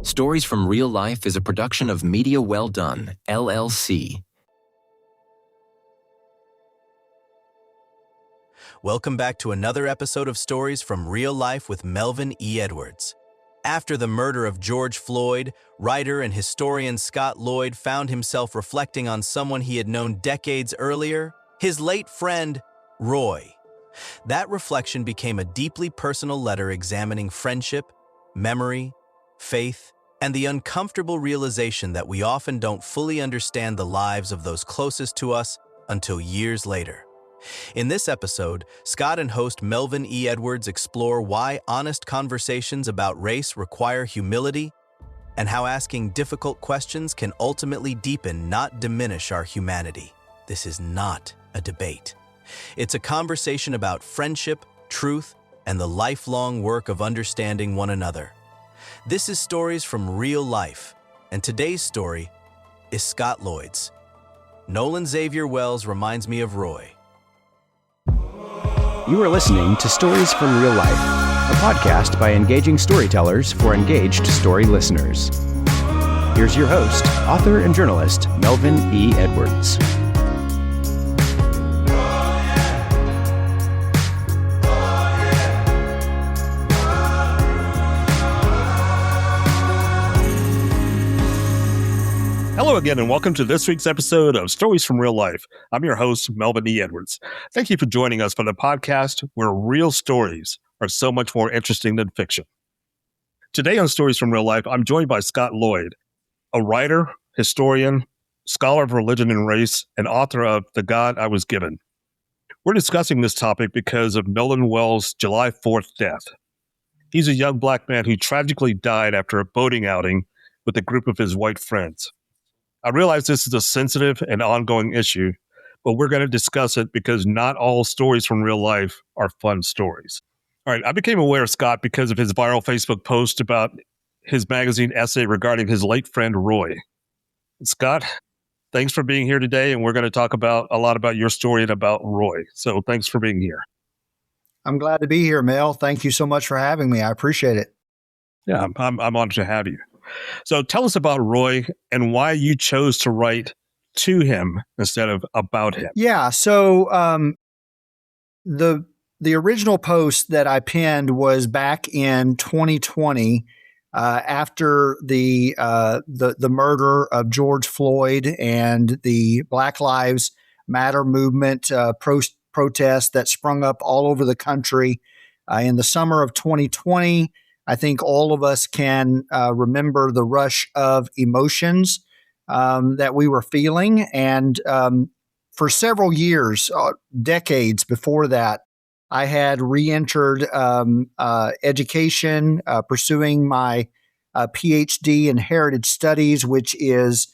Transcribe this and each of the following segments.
Stories from Real Life is a production of Media Well Done, LLC. Welcome back to another episode of Stories from Real Life with Melvin E. Edwards. After the murder of George Floyd, writer and historian Scot Loyd found himself reflecting on someone he had known decades earlier, his late friend, Roy. That reflection became a deeply personal letter examining friendship, memory, faith, and the uncomfortable realization that we often don't fully understand the lives of those closest to us until years later. In this episode, Scott and host Melvin E. Edwards explore why honest conversations about race require humility and how asking difficult questions can ultimately deepen, not diminish, our humanity. This is not a debate. It's a conversation about friendship, truth, and the lifelong work of understanding one another. This is Stories from Real Life, and today's story is Scot Loyd's. Nolan Xavier Wells reminds me of Roy. You are listening to Stories from Real Life, a podcast by engaging storytellers for engaged story listeners. Here's your host, author and journalist, Melvin E. Edwards. Hello again, and welcome to this week's episode of Stories from Real Life. I'm your host, Melvin E. Edwards. Thank you for joining us for the podcast where real stories are so much more interesting than fiction. Today on Stories from Real Life, I'm joined by Scot Loyd, a writer, historian, scholar of religion and race, and author of The God I Was Given. We're discussing this topic because of Nolan Wells' July 4th death. He's a young black man who tragically died after a boating outing with a group of his white friends. I realize this is a sensitive and ongoing issue, but we're going to discuss it because not all stories from real life are fun stories. All right, I became aware of Scott because of his viral Facebook post about his magazine essay regarding his late friend, Roy. Scott, thanks for being here today, and we're going to talk about a lot about your story and about Roy. So thanks for being here. I'm glad to be here, Mel. Thank you so much for having me. I appreciate it. Yeah, I'm honored to have you. So tell us about Roy and why you chose to write to him instead of about him. Yeah, so the original post that I penned was back in 2020 after the murder of George Floyd and the Black Lives Matter movement protest that sprung up all over the country in the summer of 2020. I think all of us can remember the rush of emotions that we were feeling. And for several years, decades before that, I had re-entered education, pursuing my PhD in Heritage Studies, which is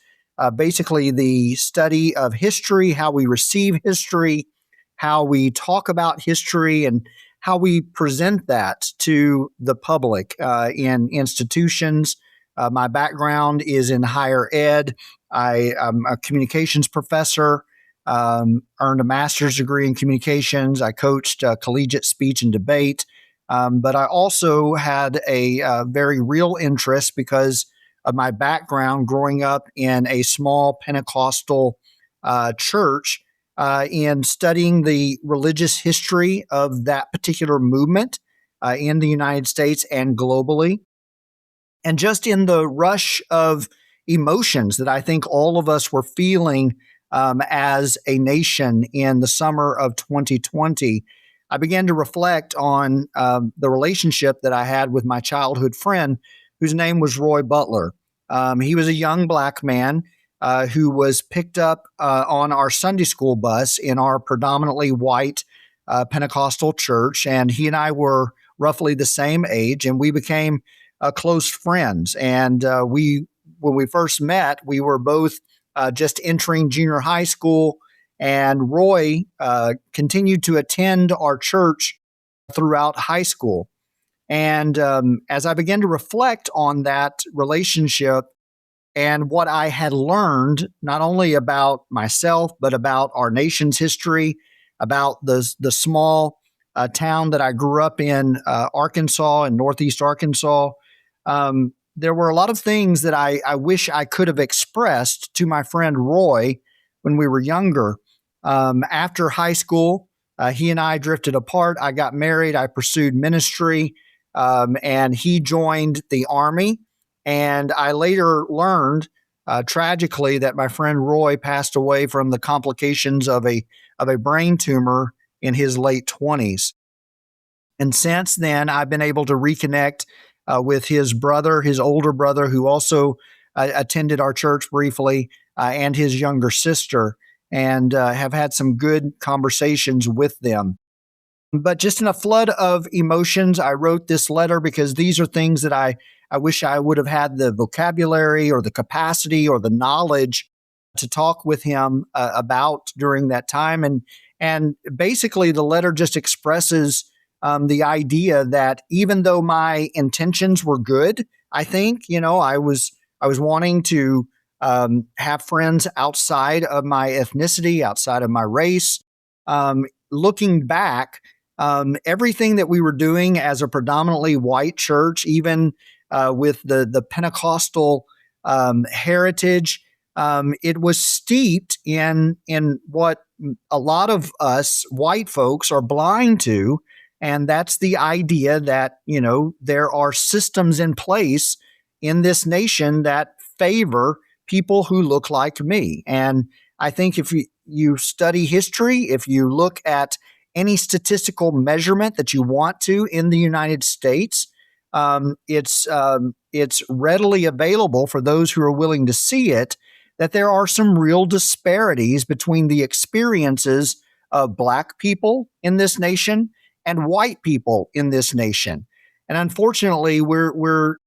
basically the study of history, how we receive history, how we talk about history, and how we present that to the public in institutions. My background is in higher ed. I'm a communications professor, earned a master's degree in communications. I coached collegiate speech and debate. But I also had a very real interest because of my background growing up in a small Pentecostal church, in studying the religious history of that particular movement in the United States and globally. And just in the rush of emotions that I think all of us were feeling as a nation in the summer of 2020, I began to reflect on the relationship that I had with my childhood friend, whose name was Roy Butler. He was a young black man who was picked up on our Sunday school bus in our predominantly white Pentecostal church. And he and I were roughly the same age, and we became close friends. And when we first met, we were both just entering junior high school, and Roy continued to attend our church throughout high school. And as I began to reflect on that relationship, and what I had learned, not only about myself, but about our nation's history, about the small town that I grew up in, Arkansas, in Northeast Arkansas, there were a lot of things that I wish I could have expressed to my friend Roy when we were younger. After high school, he and I drifted apart. I got married. I pursued ministry, and he joined the Army. And I later learned, tragically, that my friend Roy passed away from the complications of a brain tumor in his late 20s. And since then, I've been able to reconnect with his brother, his older brother, who also attended our church briefly, and his younger sister, and have had some good conversations with them. But just in a flood of emotions, I wrote this letter because these are things that I wish I would have had the vocabulary or the capacity or the knowledge to talk with him about during that time. And basically, the letter just expresses the idea that even though my intentions were good, I think, I was wanting to have friends outside of my ethnicity, outside of my race. Looking back, everything that we were doing as a predominantly white church, even with the Pentecostal heritage, it was steeped in what a lot of us white folks are blind to. And that's the idea that, there are systems in place in this nation that favor people who look like me. And I think if you study history, if you look at any statistical measurement that you want to in the United States, it's readily available for those who are willing to see it, that there are some real disparities between the experiences of Black people in this nation and white people in this nation. And unfortunately, we're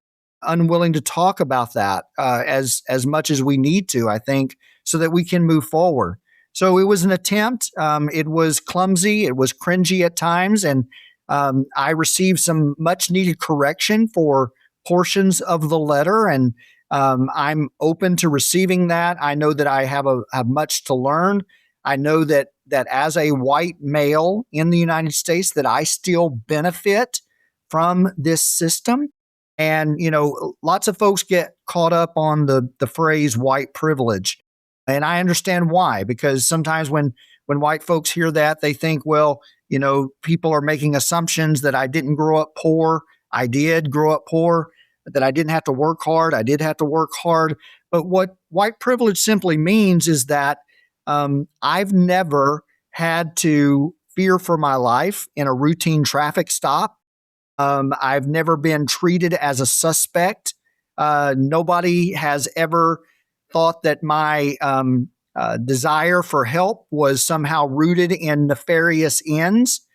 unwilling to talk about that as much as we need to, I think, so that we can move forward. So it was an attempt. It was clumsy. It was cringy at times. And I received some much needed correction for portions of the letter. And I'm open to receiving that. I know that I have much to learn. I know that as a white male in the United States, that I still benefit from this system. And, lots of folks get caught up on the phrase white privilege. And I understand why, because sometimes when white folks hear that, they think, well, people are making assumptions that I didn't grow up poor. I did grow up poor, that I didn't have to work hard. I did have to work hard. But what white privilege simply means is that I've never had to fear for my life in a routine traffic stop. I've never been treated as a suspect. Nobody has ever thought that my desire for help was somehow rooted in nefarious ends.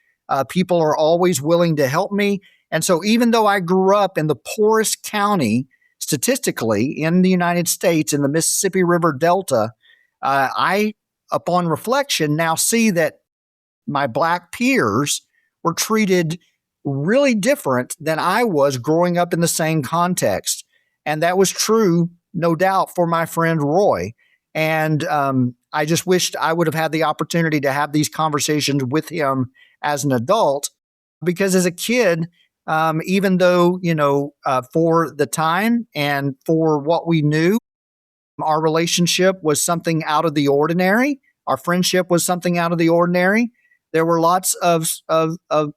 People are always willing to help me. And so even though I grew up in the poorest county statistically in the United States, in the Mississippi River Delta, I, upon reflection, now see that my Black peers were treated really different than I was growing up in the same context. And that was true, no doubt, for my friend Roy. And I just wished I would have had the opportunity to have these conversations with him as an adult, because as a kid, even though, for the time and for what we knew, our relationship was something out of the ordinary. Our friendship was something out of the ordinary. There were lots of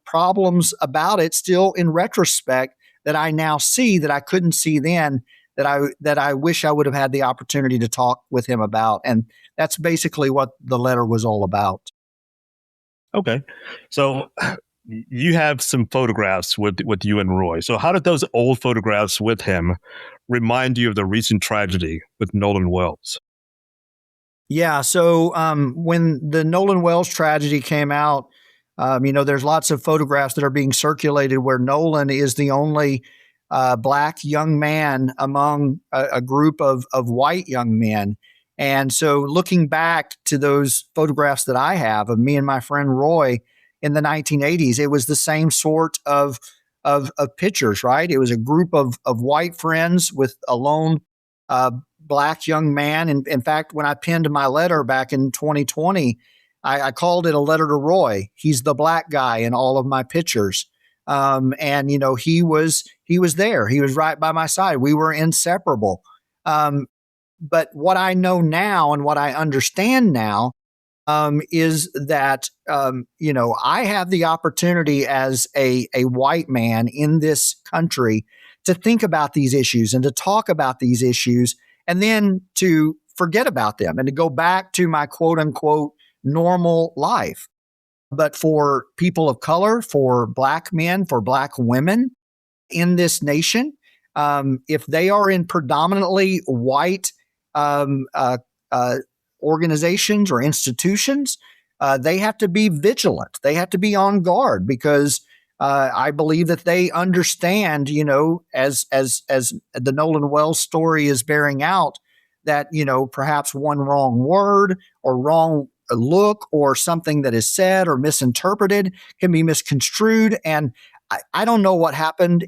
problems about it still in retrospect that I now see that I couldn't see then, that I wish I would have had the opportunity to talk with him about. And that's basically what the letter was all about. Okay. So you have some photographs with you and Roy. So how did those old photographs with him remind you of the recent tragedy with Nolan Wells? Yeah. So when the Nolan Wells tragedy came out, there's lots of photographs that are being circulated where Nolan is the only Black young man among a group of white young men. And so looking back to those photographs that I have of me and my friend Roy in the 1980s, it was the same sort of pictures, right? It was a group of white friends with a lone Black young man. And in fact, when I penned my letter back in 2020, I called it a letter to Roy. He's the Black guy in all of my pictures. And he was he was there. He was right by my side. We were inseparable. But what I know now and what I understand now is that, I have the opportunity as a white man in this country to think about these issues and to talk about these issues and then to forget about them and to go back to my quote unquote normal life. But for people of color, for Black men, for Black women in this nation, if they are in predominantly white organizations or institutions, they have to be vigilant. They have to be on guard because I believe that they understand, as the Nolan Wells story is bearing out, that, perhaps one wrong word or wrong look or something that is said or misinterpreted can be misconstrued. And I don't know what happened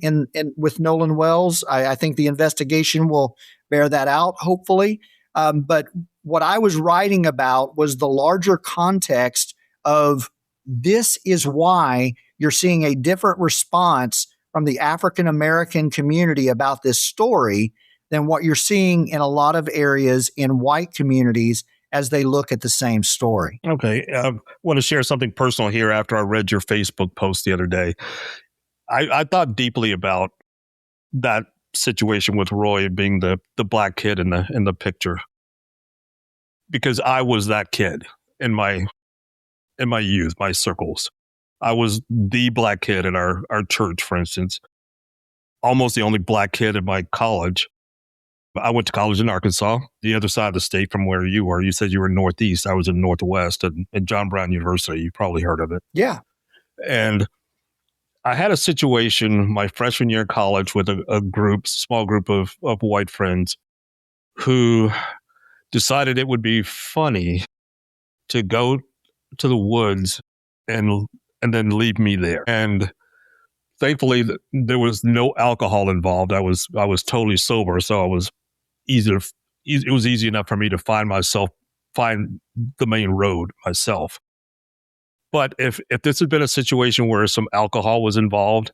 with Nolan Wells. I think the investigation will bear that out, hopefully. But what I was writing about was the larger context of this is why you're seeing a different response from the African American community about this story than what you're seeing in a lot of areas in white communities as they look at the same story. Okay. I want to share something personal here after I read your Facebook post the other day. I thought deeply about that situation with Roy being the Black kid in the picture, because I was that kid in my youth, my circles. I was the Black kid in our church, for instance, almost the only Black kid in my college. I went to college in Arkansas, the other side of the state from where you were. You said you were Northeast. I was in Northwest at John Brown University. You probably heard of it. Yeah. And I had a situation my freshman year of college with a small group of white friends who decided it would be funny to go to the woods and then leave me there. And thankfully, there was no alcohol involved. I was totally sober, so it was easy enough for me to find the main road myself. But if this had been a situation where some alcohol was involved,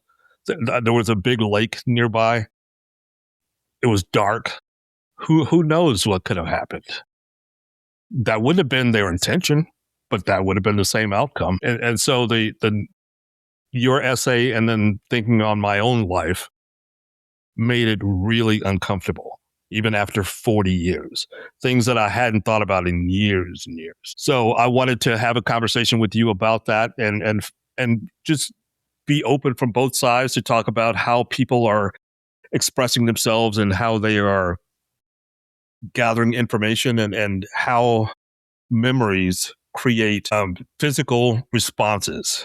there was a big lake nearby, it was dark, who knows what could have happened? That wouldn't have been their intention, but that would have been the same outcome. And so your essay and then thinking on my own life made it really uncomfortable, even after 40 years, things that I hadn't thought about in years and years. So I wanted to have a conversation with you about that and just be open from both sides to talk about how people are expressing themselves and how they are gathering information and how memories create physical responses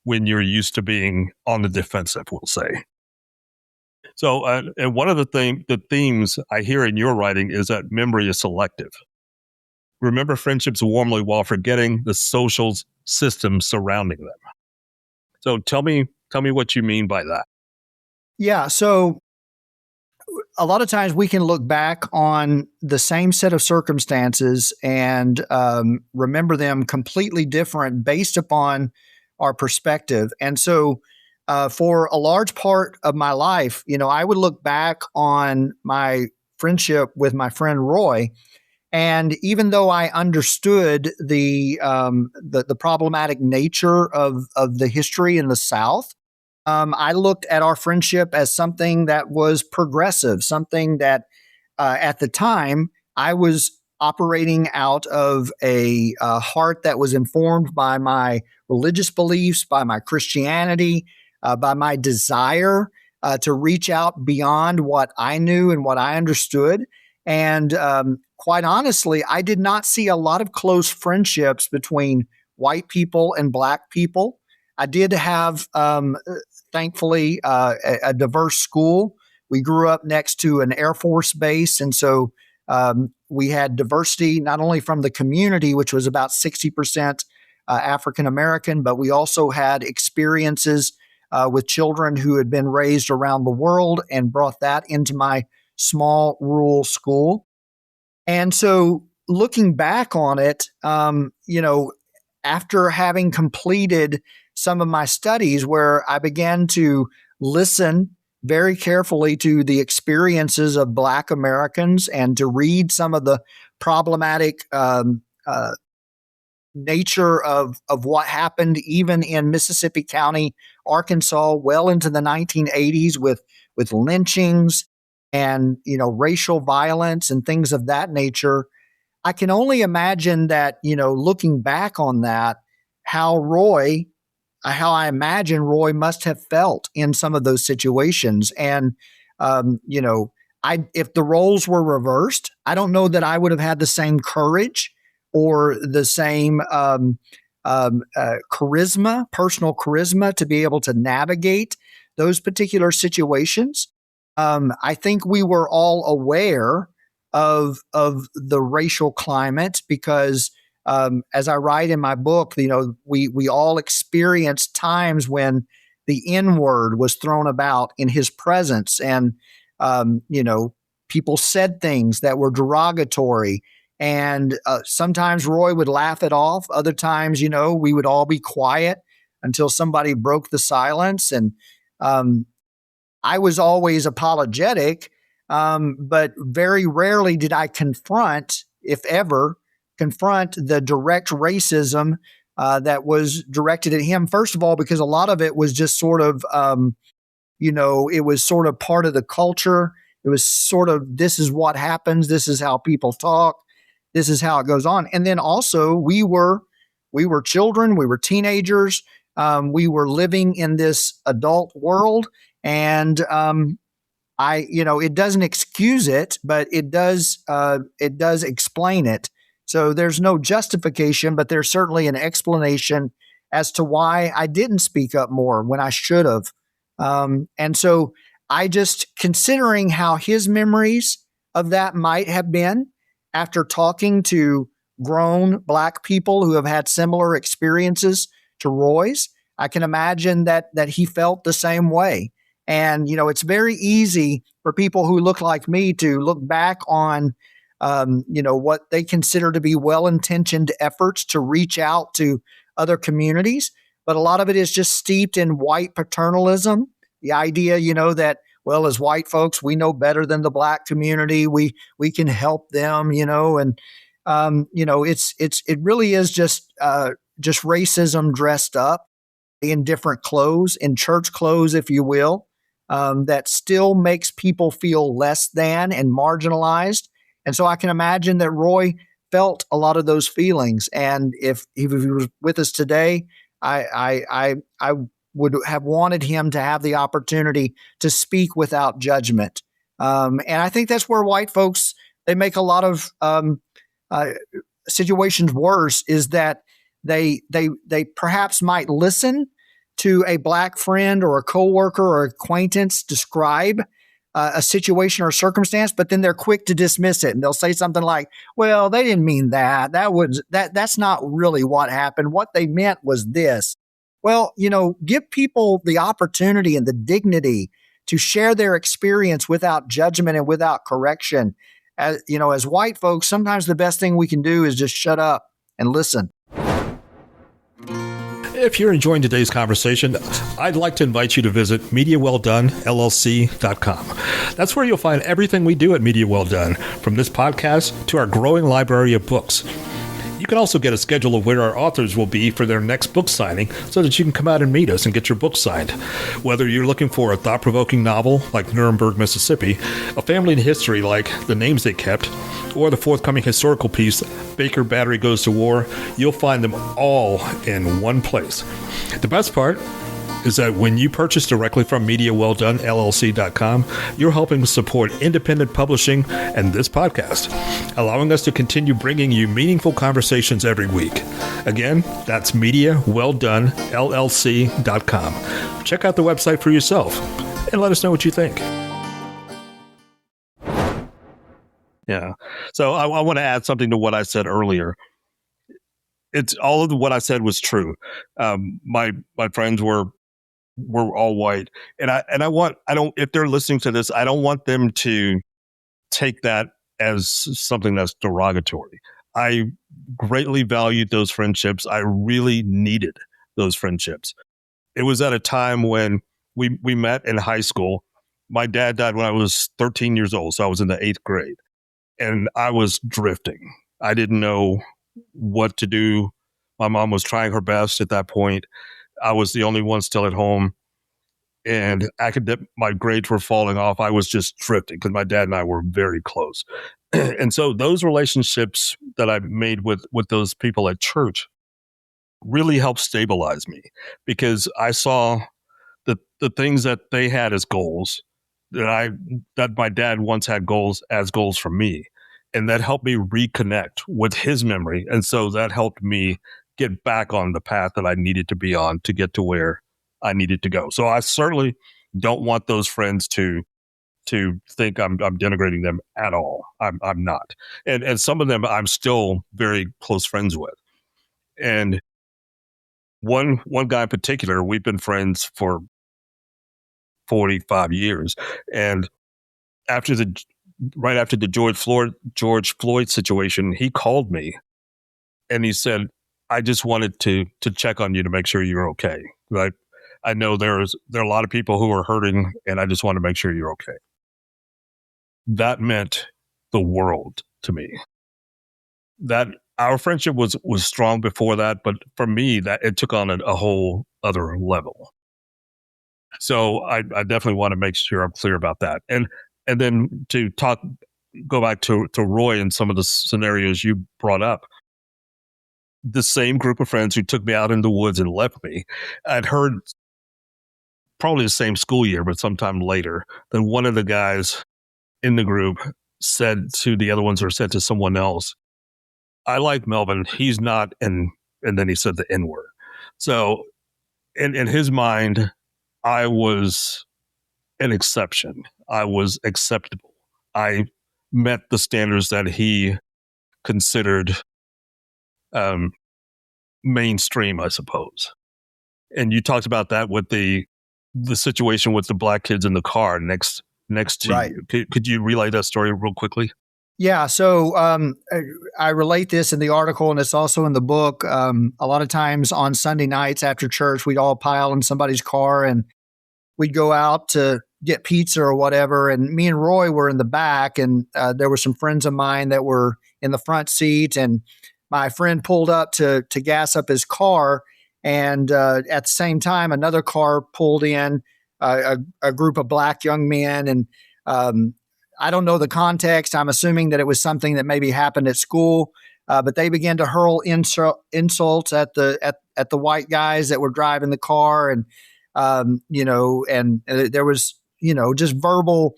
when you're used to being on the defensive, we'll say. So, and one of the themes I hear in your writing is that memory is selective. Remember friendships warmly while forgetting the social system surrounding them. So tell me what you mean by that. Yeah. So a lot of times we can look back on the same set of circumstances and remember them completely different based upon our perspective. And so for a large part of my life, I would look back on my friendship with my friend Roy. And even though I understood the problematic nature of the history in the South, I looked at our friendship as something that was progressive, something that at the time I was operating out of a heart that was informed by my religious beliefs, by my Christianity, by my desire to reach out beyond what I knew and what I understood. And quite honestly, I did not see a lot of close friendships between white people and Black people. I did have, thankfully, a diverse school. We grew up next to an Air Force base. And so we had diversity, not only from the community, which was about 60% African American, but we also had experiences with children who had been raised around the world and brought that into my small rural school. And so looking back on it, after having completed some of my studies where I began to listen very carefully to the experiences of Black Americans and to read some of the problematic nature of what happened even in Mississippi County, Arkansas, well into the 1980s with lynchings and, racial violence and things of that nature. I can only imagine that, looking back on that, how I imagine Roy must have felt in some of those situations. And, if the roles were reversed, I don't know that I would have had the same courage or the same charisma, personal charisma, to be able to navigate those particular situations. I think we were all aware of the racial climate because, as I write in my book, we all experienced times when the N word was thrown about in his presence, and people said things that were derogatory. And sometimes Roy would laugh it off. Other times, we would all be quiet until somebody broke the silence. And I was always apologetic, but very rarely did I confront, if ever, the direct racism that was directed at him. First of all, because a lot of it was just sort of, it was sort of part of the culture. It was sort of, this is what happens. This is how people talk. This is how it goes on. And then also we were children. We were teenagers. We were living in this adult world. And it doesn't excuse it, but it does explain it. So there's no justification, but there's certainly an explanation as to why I didn't speak up more when I should have. And so I just, considering how his memories of that might have been after talking to grown Black people who have had similar experiences to Roy's, I can imagine that he felt the same way. And, it's very easy for people who look like me to look back on, what they consider to be well-intentioned efforts to reach out to other communities. But a lot of it is just steeped in white paternalism. The idea, that, well, as white folks, we know better than the Black community. We can help them, and, it really is just racism dressed up in different clothes, in church clothes, if you will. That still makes people feel less than and marginalized. And so I can imagine that Roy felt a lot of those feelings. And if he was with us today, I would have wanted him to have the opportunity to speak without judgment. And I think that's where white folks, they make a lot of situations worse, is that they perhaps might listen to a Black friend or a coworker or acquaintance describe a situation or circumstance, but then they're quick to dismiss it. And they'll say something like, well, they didn't mean that. That's not really what happened. What they meant was this. Well, give people the opportunity and the dignity to share their experience without judgment and without correction. As white folks, sometimes the best thing we can do is just shut up and listen. If you're enjoying today's conversation, I'd like to invite you to visit MediaWellDoneLLC.com. That's where you'll find everything we do at Media Well Done, from this podcast to our growing library of books. You can also get a schedule of where our authors will be for their next book signing so that you can come out and meet us and get your book signed. Whether you're looking for a thought-provoking novel like Nuremberg, Mississippi, a family history like The Names They Kept, or the forthcoming historical piece, Baker Battery Goes to War, you'll find them all in one place. The best part is that when you purchase directly from MediaWellDoneLLC.com, you're helping to support independent publishing and this podcast, allowing us to continue bringing you meaningful conversations every week. Again, that's MediaWellDoneLLC.com. Check out the website for yourself and let us know what you think. Yeah. So I want to add something to what I said earlier. It's all of what I said was true. My friends were all white, and I don't, if they're listening to this, I don't want them to take that as something that's derogatory. I greatly valued those friendships. I really needed those friendships. It was at a time when we met in high school, My dad died when I was 13 years old, so I was in the 8th grade, and I was drifting. I didn't know what to do. My mom was trying her best at that point. I was the only one still at home, and my grades were falling off. I was just drifting because my dad and I were very close. And so those relationships that I made with those people at church really helped stabilize me, because I saw the things that they had as goals that my dad once had as goals for me. And that helped me reconnect with his memory. And so that helped me get back on the path that I needed to be on to get to where I needed to go. So I certainly don't want those friends to think I'm denigrating them at all. I'm not. And some of them I'm still very close friends with. And one guy in particular, we've been friends for 45 years. And right after the George Floyd situation, he called me and he said, I just wanted to check on you to make sure you're okay. Right? I know there are a lot of people who are hurting, and I just want to make sure you're okay. That meant the world to me. That our friendship was strong before that, but for me, that it took on a whole other level. So I definitely want to make sure I'm clear about that. And then to go back to Roy and some of the scenarios you brought up, the same group of friends who took me out in the woods and left me, I'd heard probably the same school year, but sometime later, then one of the guys in the group said to the other ones, or said to someone else, I like Melvin. He's not, and then he said the N-word. So in his mind, I was an exception. I was acceptable. I met the standards that he considered mainstream, I suppose. And you talked about that with the situation with the black kids in the car next to Right. you. Could you relay that story real quickly? Yeah, so I relate this in the article, and it's also in the book. A lot of times on Sunday nights after church, we'd all pile in somebody's car and we'd go out to get pizza or whatever. And me and Roy were in the back, and there were some friends of mine that were in the front seat. And my friend pulled up to gas up his car, and at the same time, another car pulled in, a group of black young men, and I don't know the context. I'm assuming that it was something that maybe happened at school, but they began to hurl insults at the white guys that were driving the car, and and there was just verbal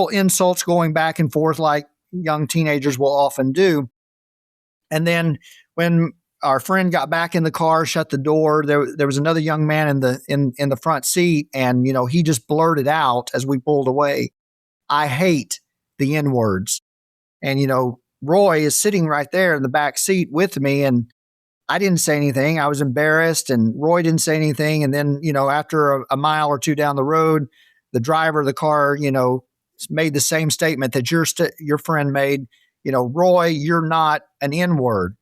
insults going back and forth like young teenagers will often do. And then when our friend got back in the car, shut the door, there was another young man in the front seat, and he just blurted out as we pulled away, I hate the N-words. And, Roy is sitting right there in the back seat with me, and I didn't say anything. I was embarrassed, and Roy didn't say anything. And then, after a mile or two down the road, the driver of the car, made the same statement that your friend made, Roy, you're not an N-word.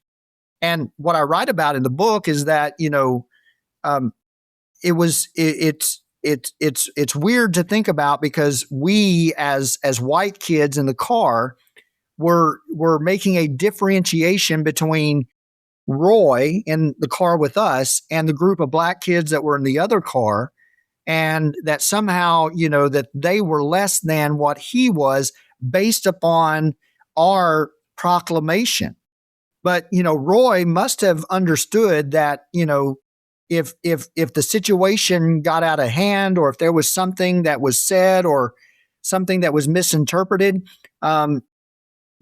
And what I write about in the book is that, it's weird to think about, because we as white kids in the car were making a differentiation between Roy in the car with us and the group of black kids that were in the other car, and that somehow, that they were less than what he was based upon our proclamation. But, Roy must have understood that, if the situation got out of hand, or if there was something that was said or something that was misinterpreted,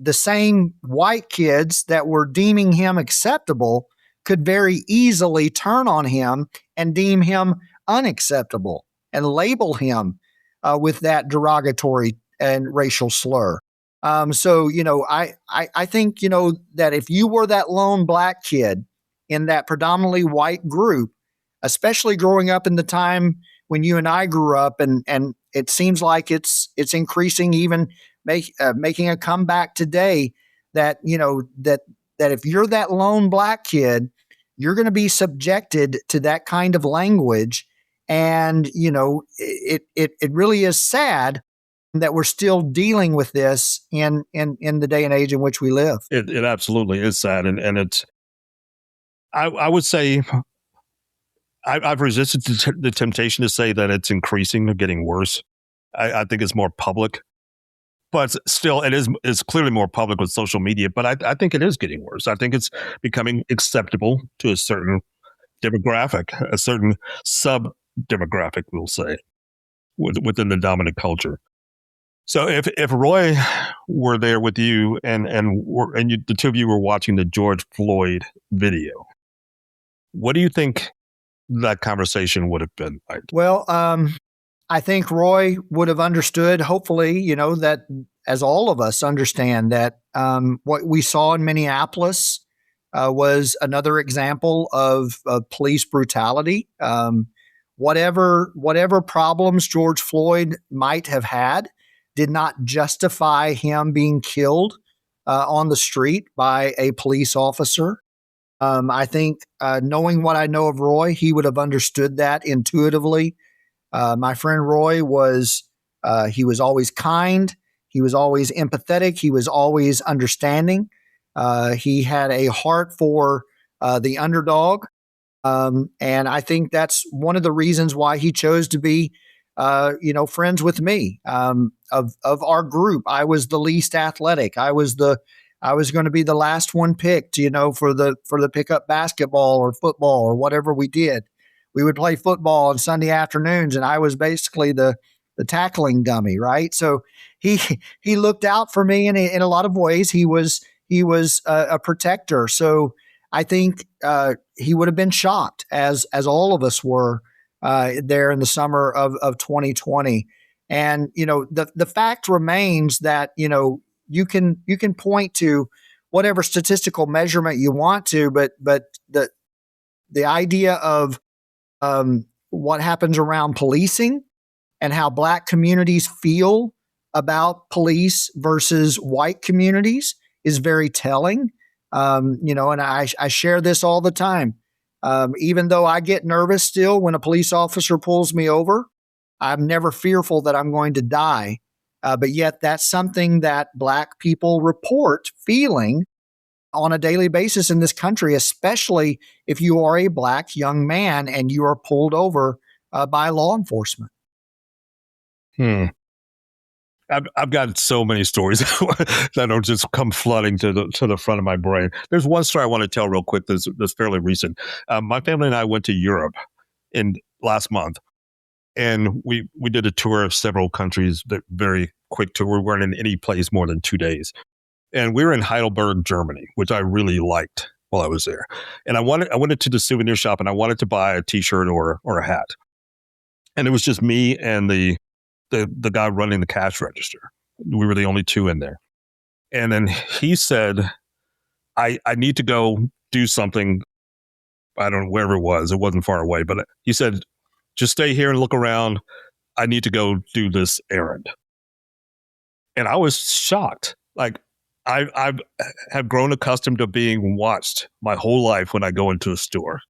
the same white kids that were deeming him acceptable could very easily turn on him and deem him unacceptable and label him with that derogatory and racial slur. So, I think, that if you were that lone black kid in that predominantly white group, especially growing up in the time when you and I grew up, and it seems like it's increasing, even making a comeback today, that, that if you're that lone black kid, you're going to be subjected to that kind of language. And, it really is sad that we're still dealing with this in the day and age in which we live. It absolutely is sad. And it's, I would say, I've resisted the temptation to say that it's increasing or getting worse. I think it's more public, but still it's clearly more public with social media, but I think it is getting worse. I think it's becoming acceptable to a certain demographic, a certain sub-demographic, we'll say, within the dominant culture. So if Roy were there with you and the two of you were watching the George Floyd video, what do you think that conversation would have been like? Well, I think Roy would have understood, hopefully, that as all of us understand that what we saw in Minneapolis was another example of police brutality. Whatever problems George Floyd might have had did not justify him being killed on the street by a police officer. I think knowing what I know of Roy, he would have understood that intuitively. My friend Roy he was always kind. He was always empathetic. He was always understanding. He had a heart for the underdog. And I think that's one of the reasons why he chose to be, friends with me. Of our group, I was the least athletic. I was going to be the last one picked, for the pickup basketball or football or whatever we did. We would play football on Sunday afternoons, and I was basically the tackling dummy, right? So he looked out for me in a lot of ways. He was a protector. So I think he would have been shocked, as all of us were there in the summer of 2020. And the fact remains that you can point to whatever statistical measurement you want to, but the idea of what happens around policing and how Black communities feel about police versus white communities is very telling. And I share this all the time. Even though I get nervous still when a police officer pulls me over, I'm never fearful that I'm going to die. But yet that's something that Black people report feeling on a daily basis in this country, especially if you are a Black young man and you are pulled over by law enforcement. I've got so many stories that don't just come flooding to the front of my brain. There's one story I want to tell real quick that's fairly recent. My family and I went to Europe last month, and we did a tour of several countries, very quick tour. We weren't in any place more than 2 days. And we were in Heidelberg, Germany, which I really liked while I was there. And I went to the souvenir shop and I wanted to buy a t-shirt or a hat. And it was just me and the guy running the cash register. We were the only two in there. And then he said, I need to go do something. I don't know, wherever it was. It wasn't far away. But he said, just stay here and look around. I need to go do this errand. And I was shocked. Like, I have grown accustomed to being watched my whole life when I go into a store.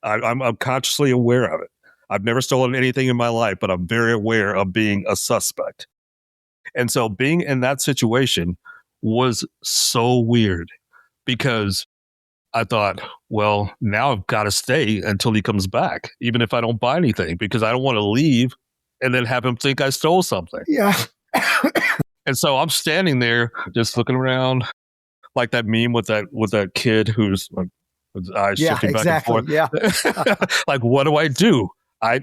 I'm consciously aware of it. I've never stolen anything in my life, but I'm very aware of being a suspect. And so being in that situation was so weird because I thought, well, now I've got to stay until he comes back, even if I don't buy anything, because I don't want to leave and then have him think I stole something. Yeah. And so I'm standing there just looking around like that meme with that kid who's like, with his eyes shifting back and forth. Yeah. Like, what do I do? I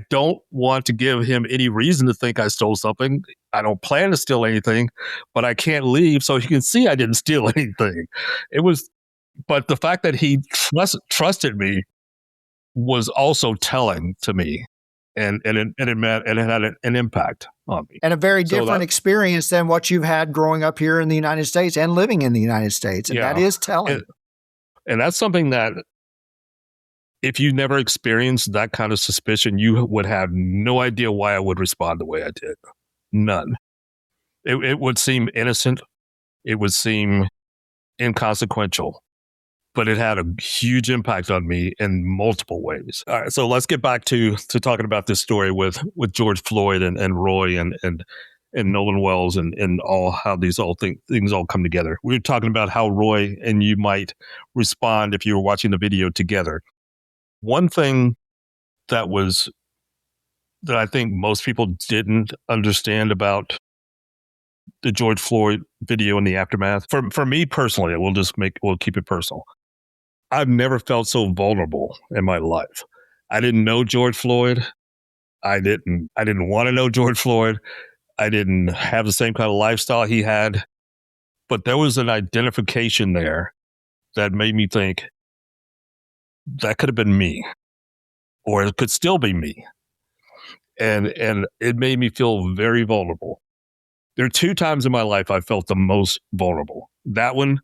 don't want to give him any reason to think I stole something. I don't plan to steal anything, but I can't leave so he can see I didn't steal anything. But the fact that he trusted me was also telling to me, and it had an impact on me. And a very different experience than what you've had growing up here in the United States and living in the United States. And that is telling. And that's something that if you never experienced that kind of suspicion, you would have no idea why I would respond the way I did. None. It would seem innocent. It would seem inconsequential. but it had a huge impact on me in multiple ways. All right, so let's get back to talking about this story with George Floyd and Roy and Nolan Wells and all how things all come together. We were talking about how Roy and you might respond if you were watching the video together. One thing that I think most people didn't understand about the George Floyd video and the aftermath. For me personally, we'll keep it personal. I've never felt so vulnerable in my life. I didn't know George Floyd. I didn't want to know George Floyd. I didn't have the same kind of lifestyle he had. But there was an identification there that made me think that could have been me, or it could still be me. And it made me feel very vulnerable. There are 2 times in my life I felt the most vulnerable. That one,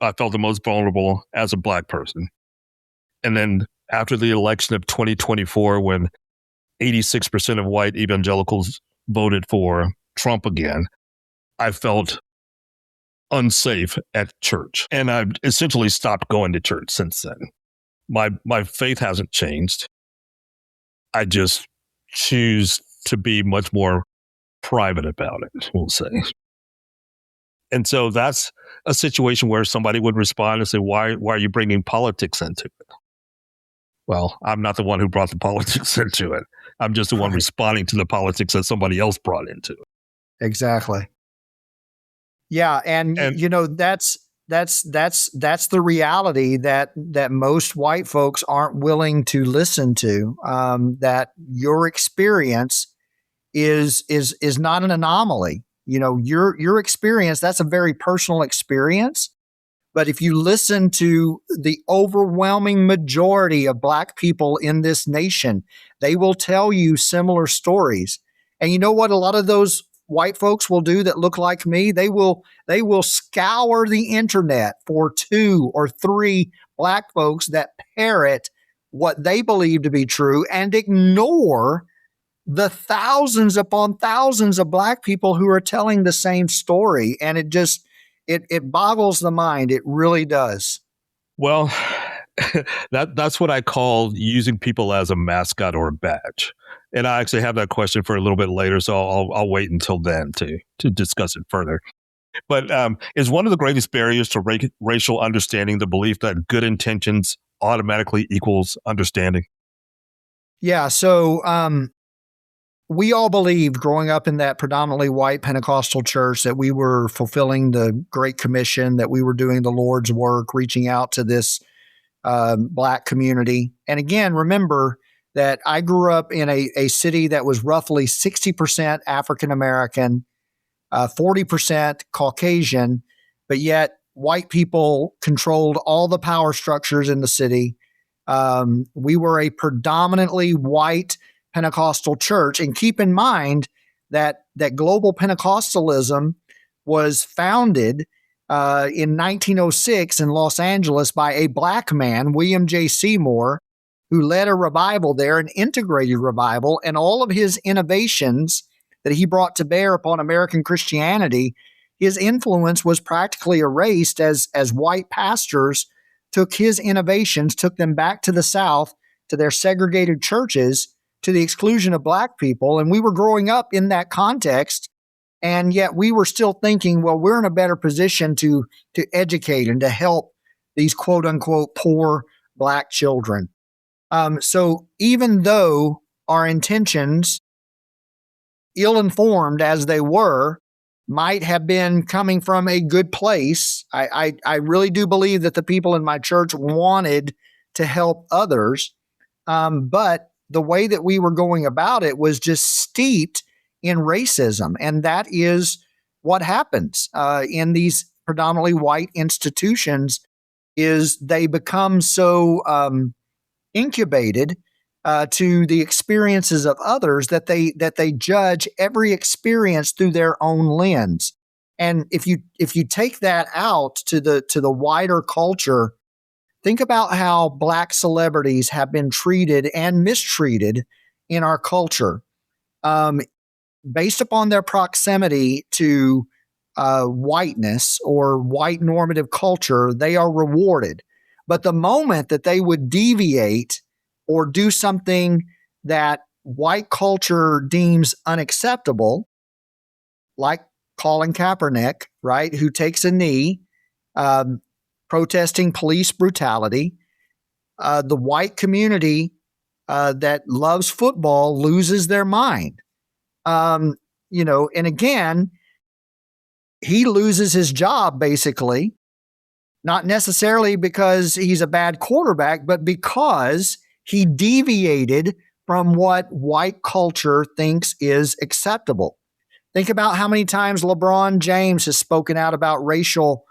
I felt the most vulnerable as a Black person. And then after the election of 2024, when 86% of white evangelicals voted for Trump again, I felt unsafe at church. And I've essentially stopped going to church since then. My faith hasn't changed. I just choose to be much more private about it, we'll say. And so that's a situation where somebody would respond and say, why are you bringing politics into it? Well, I'm not the one who brought the politics into it. I'm just the one responding to the politics that somebody else brought into it. Exactly. Yeah, and you know, that's the reality that most white folks aren't willing to listen to. That your experience is not an anomaly. You know, your experience, that's a very personal experience. But if you listen to the overwhelming majority of Black people in this nation, they will tell you similar stories. And you know what a lot of those white folks will do that look like me? They will scour the internet for 2 or 3 Black folks that parrot what they believe to be true and ignore the thousands upon thousands of Black people who are telling the same story. And it boggles the mind. It really does. Well, that's what I call using people as a mascot or a badge. And I actually have that question for a little bit later, so I'll wait until then to discuss it further. But is one of the greatest barriers to racial understanding the belief that good intentions automatically equals understanding? Yeah, so we all believed growing up in that predominantly white Pentecostal church that we were fulfilling the Great Commission, that we were doing the Lord's work, reaching out to this Black community. And again, remember that I grew up in a city that was roughly 60% African American, 40% Caucasian, but yet white people controlled all the power structures in the city. We were a predominantly white Pentecostal church. And keep in mind that global Pentecostalism was founded in 1906 in Los Angeles by a Black man, William J. Seymour, who led a revival there, an integrated revival, and all of his innovations that he brought to bear upon American Christianity, his influence was practically erased as white pastors took his innovations, took them back to the South, to their segregated churches, to the exclusion of Black people. And we were growing up in that context, and yet we were still thinking, well, we're in a better position to educate and to help these quote unquote poor Black children. So even though our intentions, ill-informed as they were, might have been coming from a good place, I really do believe that the people in my church wanted to help others. But the way that we were going about it was just steeped in racism. And that is what happens in these predominantly white institutions, is they become so incubated to the experiences of others that they judge every experience through their own lens. And if you take that out to the wider culture, think about how Black celebrities have been treated and mistreated in our culture. Based upon their proximity to whiteness or white normative culture, they are rewarded. But the moment that they would deviate or do something that white culture deems unacceptable, like Colin Kaepernick, right, who takes a knee, protesting police brutality, the white community that loves football loses their mind. And again, he loses his job basically, not necessarily because he's a bad quarterback, but because he deviated from what white culture thinks is acceptable. Think about how many times LeBron James has spoken out about racial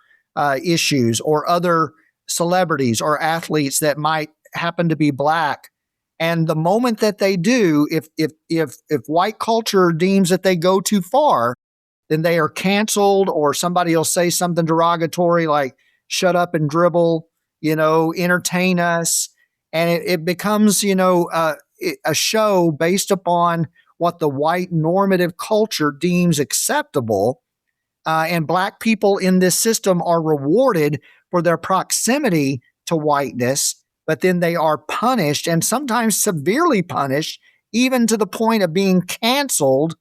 issues, or other celebrities or athletes that might happen to be black. And the moment that they do, if white culture deems that they go too far, then they are canceled, or somebody will say something derogatory like, shut up and dribble, entertain us. And it becomes, a show based upon what the white normative culture deems acceptable. And black people in this system are rewarded for their proximity to whiteness, but then they are punished, and sometimes severely punished, even to the point of being canceled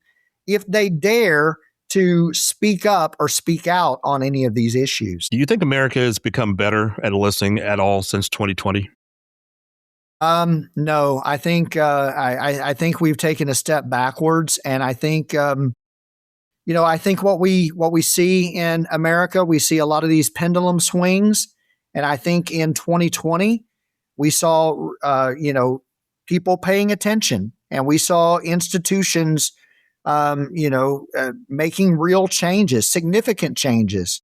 if they dare to speak up or speak out on any of these issues. Do you think America has become better at listening at all since 2020? No, I think I think we've taken a step backwards, and I think I think what we see in America, we see a lot of these pendulum swings, and I think in 2020 we saw people paying attention, and we saw institutions making real changes, significant changes.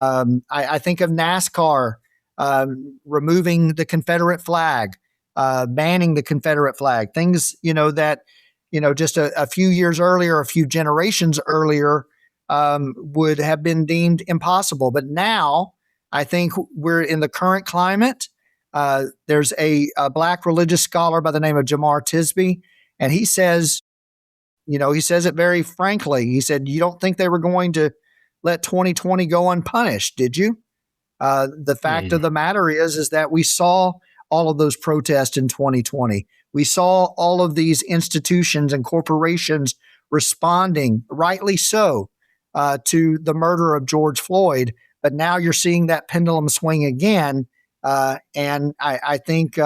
I think of NASCAR removing the Confederate flag, banning the Confederate flag, things, that, just a few years earlier, a few generations earlier, would have been deemed impossible. But now I think we're in the current climate. There's a black religious scholar by the name of Jamar Tisby, and he says, he says it very frankly. He said, "You don't think they were going to let 2020 go unpunished, did you?" The fact of the matter is that we saw all of those protests in 2020. We saw all of these institutions and corporations responding, rightly so, to the murder of George Floyd. But now you're seeing that pendulum swing again. And I think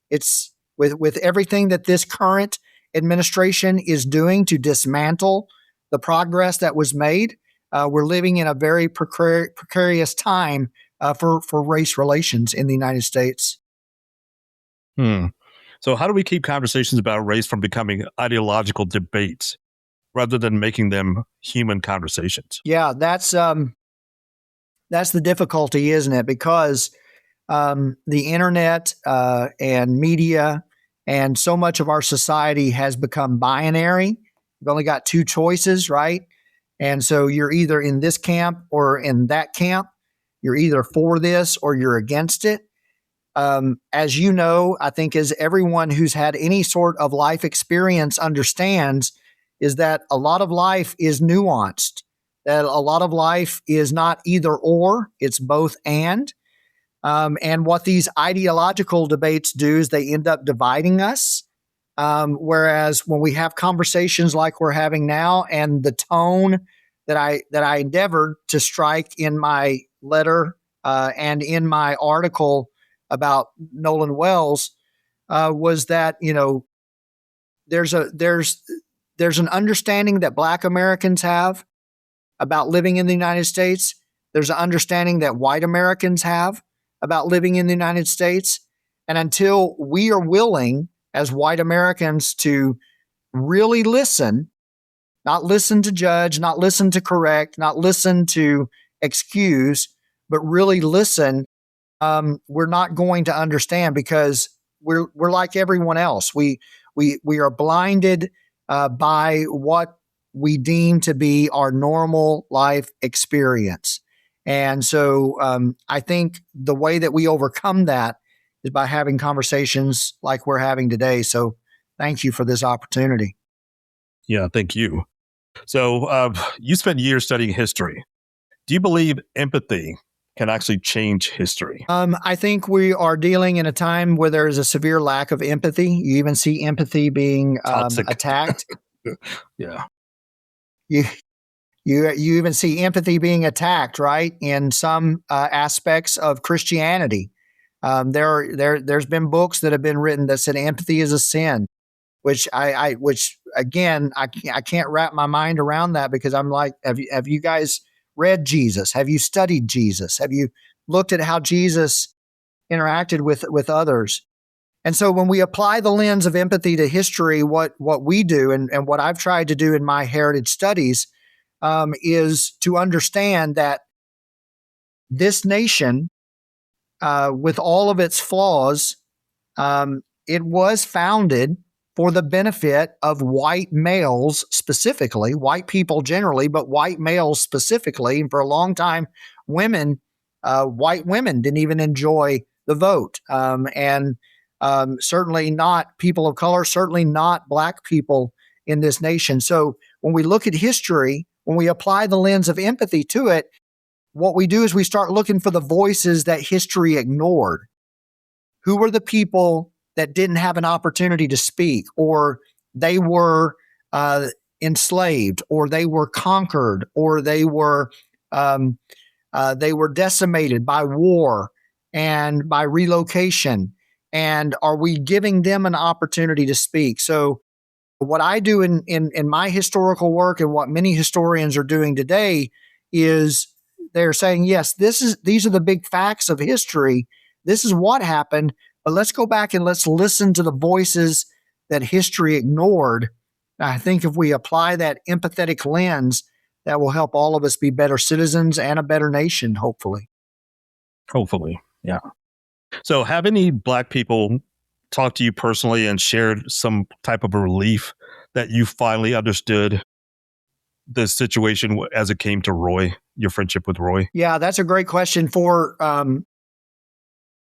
it's with everything that this current administration is doing to dismantle the progress that was made. We're living in a very precarious time for race relations in the United States. So how do we keep conversations about race from becoming ideological debates rather than making them human conversations? Yeah, that's the difficulty, isn't it? Because the internet and media and so much of our society has become binary. We've only got two choices, right? And so you're either in this camp or in that camp. You're either for this or you're against it. As you know, I think as everyone who's had any sort of life experience understands, is that a lot of life is nuanced, that a lot of life is not either or, it's both and. And what these ideological debates do is they end up dividing us. Whereas when we have conversations like we're having now, and the tone that I endeavored to strike in my letter and in my article about Nolan Wells was that, there's an understanding that Black Americans have about living in the United States. There's an understanding that white Americans have about living in the United States. And until we are willing as white Americans to really listen, not listen to judge, not listen to correct, not listen to excuse, but really listen, we're not going to understand, because we're like everyone else. We are blinded by what we deem to be our normal life experience. And so I think the way that we overcome that is by having conversations like we're having today. So thank you for this opportunity. Yeah, thank you. So you spent years studying history. Do you believe empathy can actually change history? I think we are dealing in a time where there is a severe lack of empathy. You even see empathy being Toxic. attacked. Yeah. You even see empathy being attacked, right? In some aspects of Christianity, there's been books that have been written that said empathy is a sin, which I can't wrap my mind around that, because I'm like, have you guys read Jesus? Have you studied Jesus? Have you looked at how Jesus interacted with others? And so when we apply the lens of empathy to history, what we do and what I've tried to do in my heritage studies is to understand that this nation, with all of its flaws, it was founded for the benefit of white males specifically, white people generally, but white males specifically. And for a long time, white women didn't even enjoy the vote. And certainly not people of color, certainly not Black people in this nation. So when we look at history, when we apply the lens of empathy to it, what we do is we start looking for the voices that history ignored. Who were the people that didn't have an opportunity to speak, or they were enslaved, or they were conquered, or they were decimated by war and by relocation? And are we giving them an opportunity to speak? So what I do in my historical work, and what many historians are doing today, is they're saying, yes, these are the big facts of history. This is what happened, but let's go back and let's listen to the voices that history ignored. I think if we apply that empathetic lens, that will help all of us be better citizens and a better nation, hopefully. Hopefully, yeah. So have any Black people talked to you personally and shared some type of a relief that you finally understood the situation as it came to Roy, your friendship with Roy? Yeah, that's a great question. For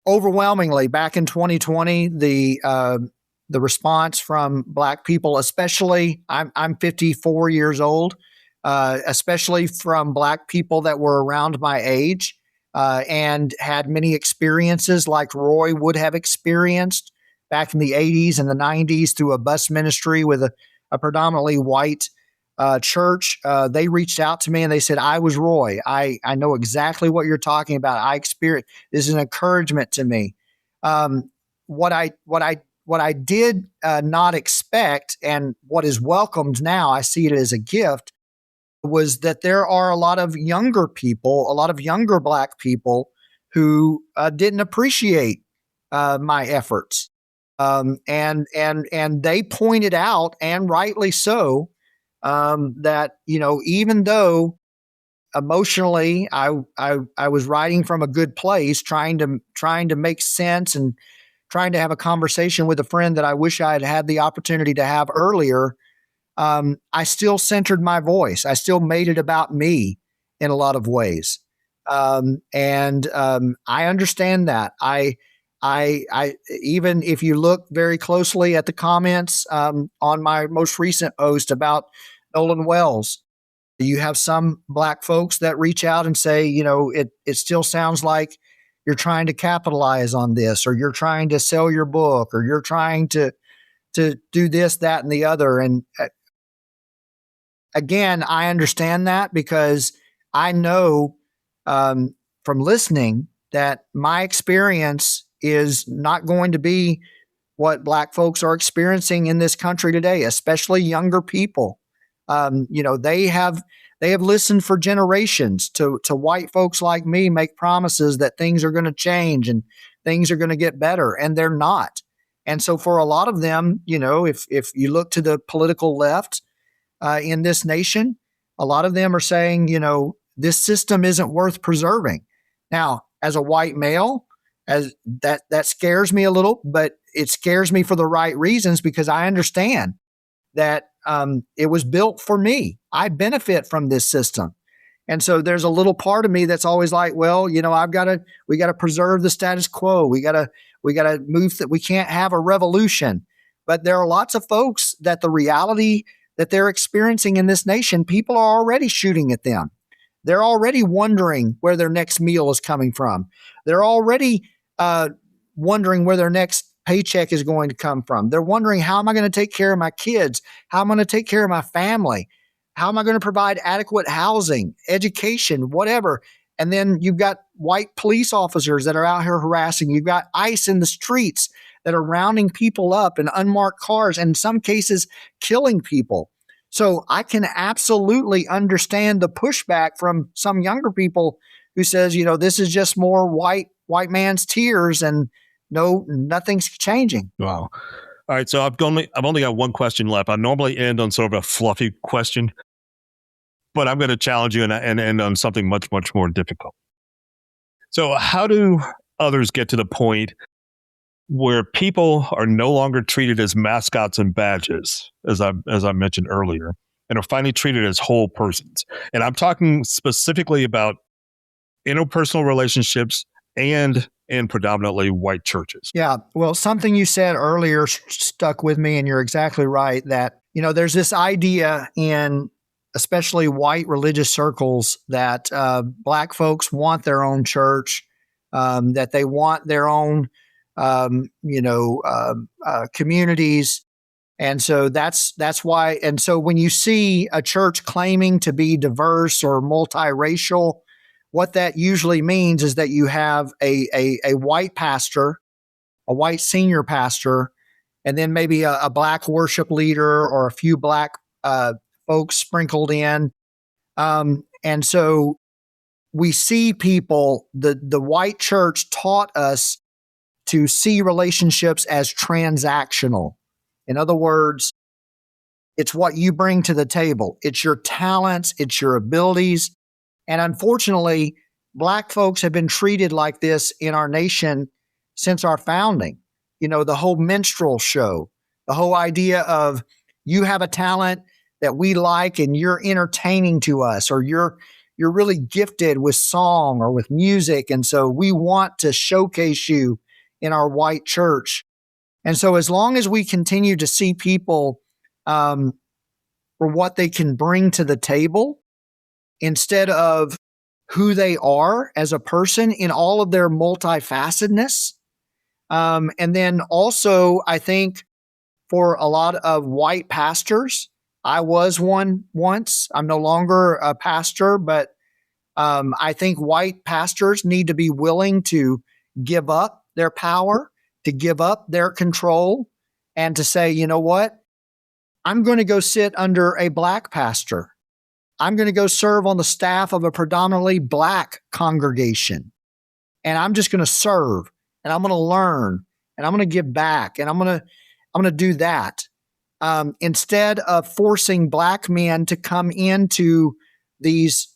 overwhelmingly, back in 2020, the response from Black people, especially, I'm 54 years old, especially from Black people that were around my age and had many experiences like Roy would have experienced back in the 80s and the 90s through a bus ministry with a predominantly white church. They reached out to me and they said, I was Roy. I know exactly what you're talking about. I experienced, this is an encouragement to me. What I did not expect, and what is welcomed now, I see it as a gift, was that there are a lot of younger people, a lot of younger Black people who didn't appreciate my efforts. And they pointed out, and rightly so, that, even though emotionally I was writing from a good place, trying to make sense and trying to have a conversation with a friend that I wish I had had the opportunity to have earlier, I still centered my voice. I still made it about me in a lot of ways. And I understand that. I even if you look very closely at the comments on my most recent post about Nolan Wells, you have some Black folks that reach out and say, it still sounds like you're trying to capitalize on this, or you're trying to sell your book, or you're trying to do this, that, and the other. And again, I understand that, because I know from listening that my experience is not going to be what Black folks are experiencing in this country today, especially younger people. They have listened for generations to white folks like me make promises that things are going to change and things are going to get better, and they're not. And so for a lot of them, if you look to the political left in this nation, a lot of them are saying, this system isn't worth preserving. Now, as a white male, as that scares me a little, but it scares me for the right reasons, because I understand that it was built for me. I benefit from this system. And so there's a little part of me that's always like, well, we got to preserve the status quo. We got to move that. We can't have a revolution. But there are lots of folks that the reality that they're experiencing in this nation, people are already shooting at them. They're already wondering where their next meal is coming from. They're already wondering where their next paycheck is going to come from. They're wondering, how am I going to take care of my kids? How am I going to take care of my family? How am I going to provide adequate housing, education, whatever? And then you've got white police officers that are out here harassing. You've got ICE in the streets that are rounding people up in unmarked cars, and in some cases killing people. So I can absolutely understand the pushback from some younger people who says, this is just more white man's tears, and no, nothing's changing. Wow. All right. So I've only got one question left. I normally end on sort of a fluffy question, but I'm going to challenge you and end on something much, much more difficult. So how do others get to the point where people are no longer treated as mascots and badges, as I mentioned earlier, and are finally treated as whole persons? And I'm talking specifically about interpersonal relationships and in predominantly white churches. Yeah. Well, something you said earlier stuck with me, and you're exactly right that, there's this idea in especially white religious circles that Black folks want their own church, that they want their own, communities. And so that's why. And so when you see a church claiming to be diverse or multiracial, what that usually means is that you have a white pastor, a white senior pastor, and then maybe a Black worship leader or a few Black folks sprinkled in. And so we see people, the white church taught us to see relationships as transactional. In other words, it's what you bring to the table. It's your talents, it's your abilities. And unfortunately, Black folks have been treated like this in our nation since our founding. The whole minstrel show, the whole idea of you have a talent that we like and you're entertaining to us, or you're really gifted with song or with music. And so we want to showcase you in our white church. And so as long as we continue to see people for what they can bring to the table, instead of who they are as a person in all of their multifacetedness. And then also, I think for a lot of white pastors, I was one once. I'm no longer a pastor, but I think white pastors need to be willing to give up their power, to give up their control, and to say, you know what? I'm going to go sit under a Black pastor. I'm going to go serve on the staff of a predominantly Black congregation. And I'm just going to serve, and I'm going to learn, and I'm going to give back, and I'm going to do that. Instead of forcing Black men to come into these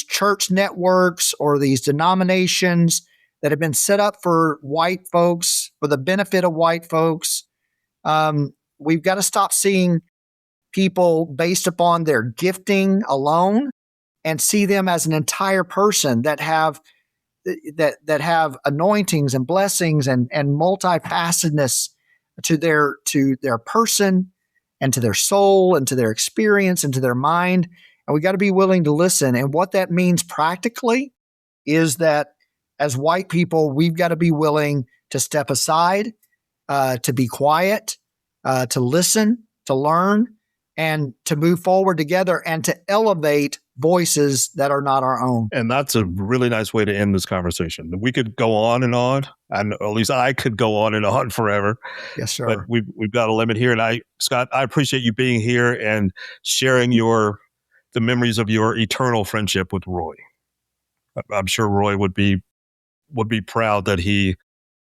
church networks or these denominations that have been set up for white folks, for the benefit of white folks, we've got to stop seeing people based upon their gifting alone and see them as an entire person that have anointings and blessings and multifacetedness to their person and to their soul and to their experience and to their mind. And we got to be willing to listen. And what that means practically is that as white people, we've got to be willing to step aside, to be quiet, to listen, to learn, and to move forward together and to elevate voices that are not our own. And that's a really nice way to end this conversation. We could go on, and at least I could go on forever. Yes, sir. But we've got a limit here. And Scott, I appreciate you being here and sharing the memories of your eternal friendship with Roy. I'm sure Roy would be proud that he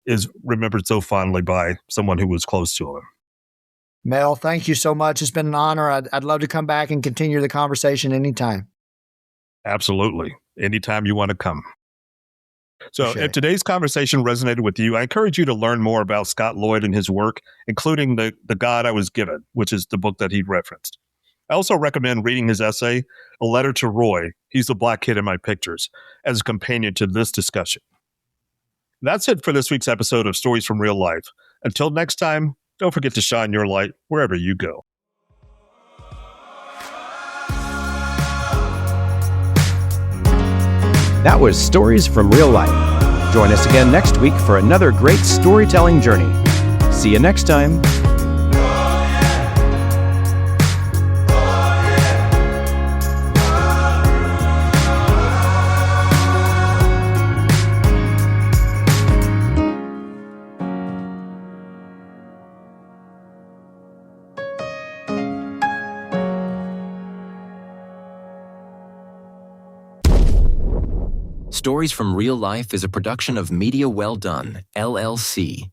is remembered so fondly by someone who was close to him. Mel, thank you so much. It's been an honor. I'd love to come back and continue the conversation anytime. Absolutely. Anytime you want to come. So if today's conversation resonated with you, I encourage you to learn more about Scot Loyd and his work, including The God I Was Given, which is the book that he referenced. I also recommend reading his essay, A Letter to Roy, He's the Black Kid in My Pictures, as a companion to this discussion. That's it for this week's episode of Stories from Real Life. Until next time, don't forget to shine your light wherever you go. That was Stories from Real Life. Join us again next week for another great storytelling journey. See you next time. Stories from Real Life is a production of Media Well Done, LLC.